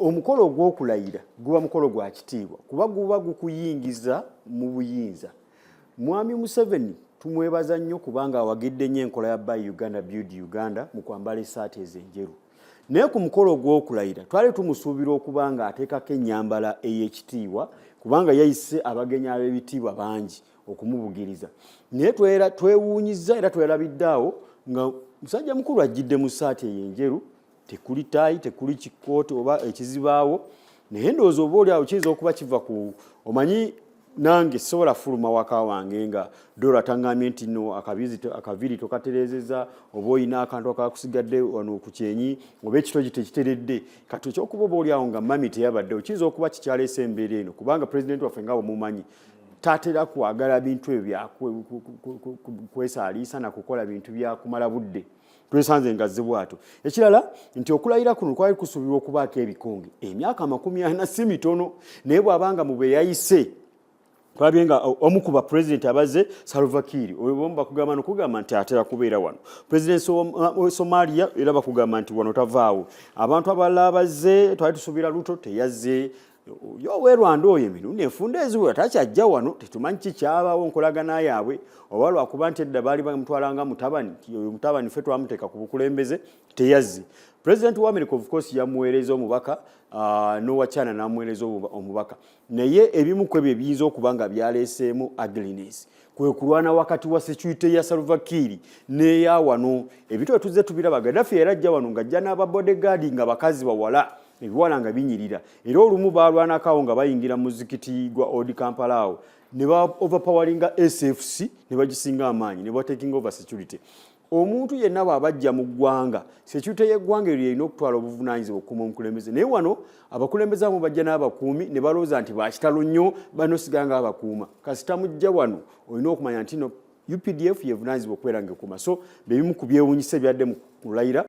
omukolo gw'okulayira guba mukolo gwa kitiibwa kuba guba gukuyingiza mu buyinza. Mwami Museveni tumwebaza nnyo kubanga awagidde nnyo enkola ya Buy Uganda Build Uganda mu kwambala essaati ez'enjeru. Naye ku mukolo gw'okulayira twali tumusuubira okuba nga ateekako ennyambala ey'ekitiibwa kubanga yayise abagenyi ab'ebitiibwa bangi okumubugiriza. Naye twewuunyizza era twerabidde awo nga musajja mukulu ajjidde mu ssaati ey'enjeru, tekuli taayi, tekuli kikooti oba ekizibaawo. Naye ndowooza oba oli awo kiyinza okuba kiva ku omanyi nange sobola fuluma waka wange nga dola tangambye nti no akaviri tokaterezeza oba olina akantu akakusigadde wano ku kyenyi oba ekitogi tekiteredde kati ekyokuba oba oli awo nga mami teyabadde kiyinza okuba kikyaleese embeera eno kubanga pulezidenti waffe nga bwemumanyi tatera kwagala bintu ebyo byakwesaalisa na kukola bintu byakumala budde. Twesanze nga zibwato. Ekirala nti okulayira kuno kwali kusuubirwa okubaako ebikonge. Emyaka 40 si mitono naye bw'abanga mu beyayise twabye nga omu ku bapulezidenti abaze Salva Kiir omu bakugamba nokugamba nti atera kubeera wano. Pulezidenti Somalia era bakugamba nti wano tavaawo. Abantu abalala abaze twali tusuubira Ruto teyazze. Yoweri Rwanda oyo emirundi enfunda eziwera takyajja wano tetumanyi kikyabaawo nkolagana yaabwe oba lwakuba nti edda baali bamutwalanga mutabani ffe twamuteeka ku bukulembeze teyazze. President wa America of course yamuweereza omubaka Noah Chana namuweereza omubaka naye ebimu ku ebyo ebiyinza okuba nga byaleeseemu ugliness kwe kulwana wakati wa security ya Salva Kiir n'eya wano ebitwe tuzze tubiraba. Gaddafi era ajja wano ng'ajja n'aba bodyguard nga bakazi bawala ebiwala nga binyirira era olumu baalwanakawo nga bayingira muzikiti gwa Old Kampala awo ne ba overpoweringa SFC ne bagisinga amaanyi ne ba taking over security. Omuntu yenna bw'abajja mu ggwanga security y'eggwanga eryo erina okutwala obuvunaanyizibwa okukuuma omukulembeze naye wano abakulembeze abamu bajja n'abakuumi ne balowooza nti bakitalo nnyo banosiga nga abakuuma kasita mujja wano olina okumanya nti no UPDF yevunaanyizibwa okubeera ng'ekuuma. So bebimu ku byewuunyisa byadde mu kulayira